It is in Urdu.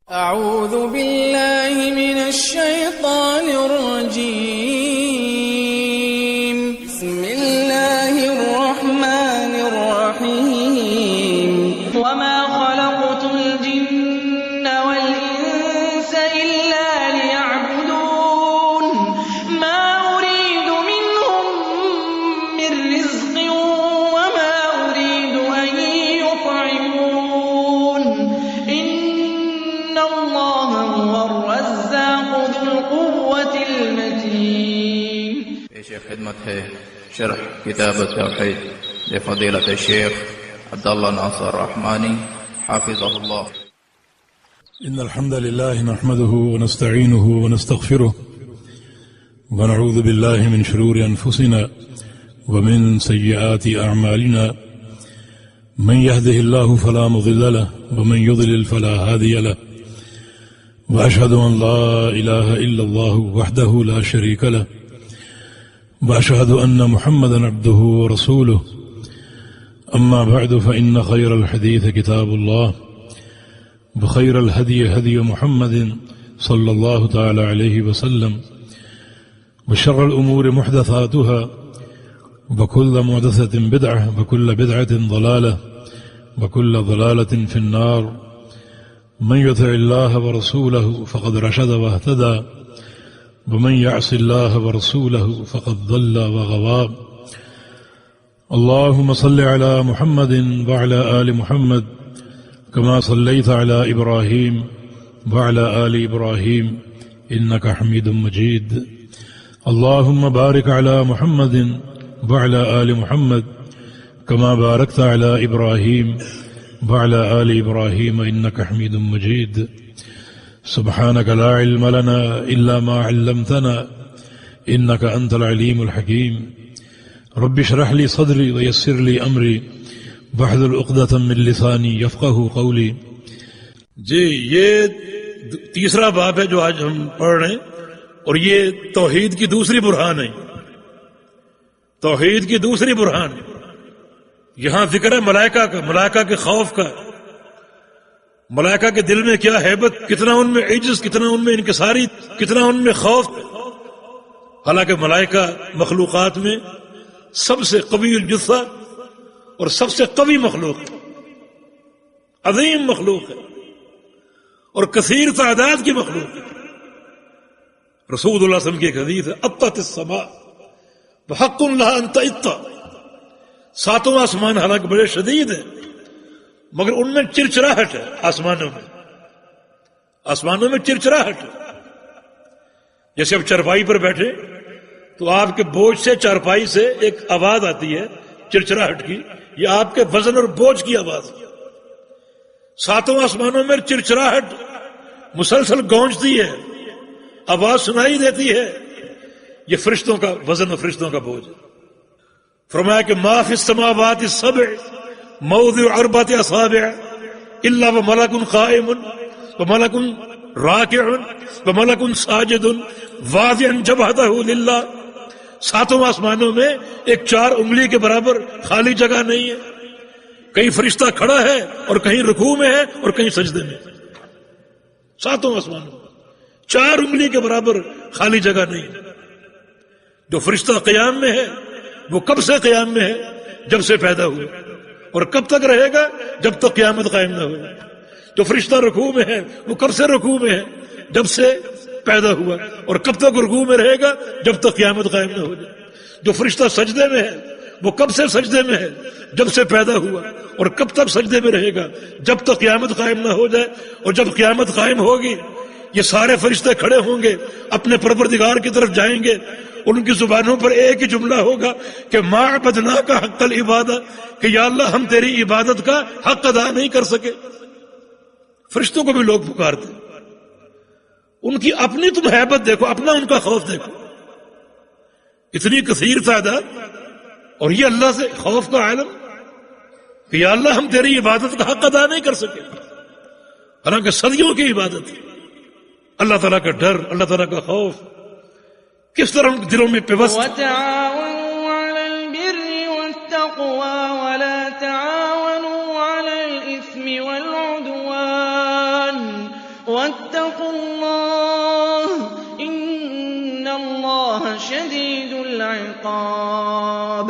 أعوذ بالله من الشيطان الرجيم. بسم الله الرحمن الرحيم. وما خلقت الجن والإنس إلا ليعبدون ما أريد منهم من رزق وما أريد أن يطعمون إن الله هو الرزاق ذو القوة المتين. پیش خدمت ہے شرح کتاب التوحید لفضیلۃ الشیخ عبداللہ ناصر رحمانی حافظہ اللہ. إن الحمد لله نحمده ونستعينه ونستغفره ونعوذ بالله من شرور أنفسنا ومن سيئات أعمالنا من يهده الله فلا مضل له ومن يضلل فلا هادي له وأشهد أن لا إله إلا الله وحده لا شريك له وأشهد أن محمدا عبده ورسوله. أما بعد فإن خير الحديث كتاب الله وخير الهدي هدي محمد صلى الله تعالى عليه وسلم وشر الأمور محدثاتها وكل محدثة بدعة وكل بدعة ضلالة وكل ضلالة في النار. من يطع الله ورسوله فقد رشد واهتدى ومن يعص الله ورسوله فقد ضل وغوى. اللهم صل على محمد وعلى آل محمد كما صليت على إبراهيم وعلى آل إبراهيم إنك حميد مجيد. اللهم بارك على محمد وعلى آل محمد كما باركت على إبراهيم وعلى آل إبراهيم إنك حميد مجيد. سبحانك لا علم لنا إلا ما علمتنا إنك أنت العليم الحكيم. رب اشرح لي صدري ويسر لي أمري واحلل عقدة من لساني يفقهوا قولي. جی یہ تیسرا باب ہے جو آج ہم پڑھ رہے ہیں، اور یہ توحید کی دوسری برہان ہے. توحید کی دوسری برہان. یہاں ذکر ہے ملائکہ کا، ملائکہ کے خوف کا. ملائکہ کے دل میں کیا ہیبت، کتنا ان میں عجز، کتنا ان میں انکساری، کتنا ان میں خوف. حالانکہ ملائکہ مخلوقات میں سب سے قوی الجثہ اور سب سے قوی مخلوق ہے، عظیم مخلوق ہے اور کثیر تعداد کی مخلوق ہے. رسول اللہ صلی اللہ علیہ وسلم کی ایک حدیث ہے، اطت السماء وحق لها ان تئط. ساتوں آسمان حالانکہ بڑے شدید ہیں مگر ان میں چرچراہٹ ہے. آسمانوں میں چرچراہٹ ہے. جیسے اب چارپائی پر بیٹھے تو آپ کے بوجھ سے، چارپائی سے ایک آواز آتی ہے چرچراہٹ کی، یہ آپ کے وزن اور بوجھ کی آواز. ساتوں آسمانوں میں چرچراہٹ مسلسل گونجتی ہے، آواز سنائی دیتی ہے. یہ فرشتوں کا وزن اور فرشتوں کا بوجھ. فرمایا کہ ما فی السماوات السبع موضع اربعۃ اصابع الا وملک قائم وملک راکع وملک ساجد واضعا جبهته للہ. ساتوں آسمانوں میں ایک 4 انگلی کے برابر خالی جگہ نہیں ہے. کہیں فرشتہ کھڑا ہے اور کہیں رکوع میں ہے اور کہیں سجدے میں. ساتوں آسمانوں میں 4 انگلی کے برابر خالی جگہ نہیں ہے. جو فرشتہ قیام میں ہے وہ کب سے قیام میں ہے؟ جب سے پیدا ہوئے. اور کب تک رہے گا؟ جب تک قیامت قائم نہ ہو. جو فرشتہ رکوع میں ہے وہ کب سے رکوع میں ہے؟ جب سے پیدا ہوا. اور کب تک رکوع میں رہے گا؟ جب تک قیامت قائم نہ ہو جائے. جو فرشتہ سجدے میں ہے وہ کب سے سجدے میں ہے؟ جب سے پیدا ہوا. اور کب تک سجدے میں رہے گا؟ جب تک قیامت قائم نہ ہو جائے. اور جب قیامت قائم ہوگی یہ سارے فرشتے کھڑے ہوں گے، اپنے پروردگار کی طرف جائیں گے. ان کی زبانوں پر ایک ہی جملہ ہوگا کہ ما عبدناک حق العبادہ، کہ یا اللہ ہم تیری عبادت کا حق ادا نہیں کر سکے. فرشتوں کو بھی لوگ پکارتے. ان کی اپنی تم ہیبت دیکھو، اپنا ان کا خوف دیکھو. اتنی کثیر تعداد اور یہ اللہ سے خوف کا عالم کہ یا اللہ ہم تیری عبادت کا حق ادا نہیں کر سکے. حالانکہ صدیوں کی عبادت ہے. اللہ تعالیٰ کا ڈر، اللہ تعالیٰ کا خوف کس طرح ان دلوں میں پیوست. وتعاونوا على البر والتقوى ولا تعاونوا على الإثم والعدوان واتقوا الله إن الله شديد العقاب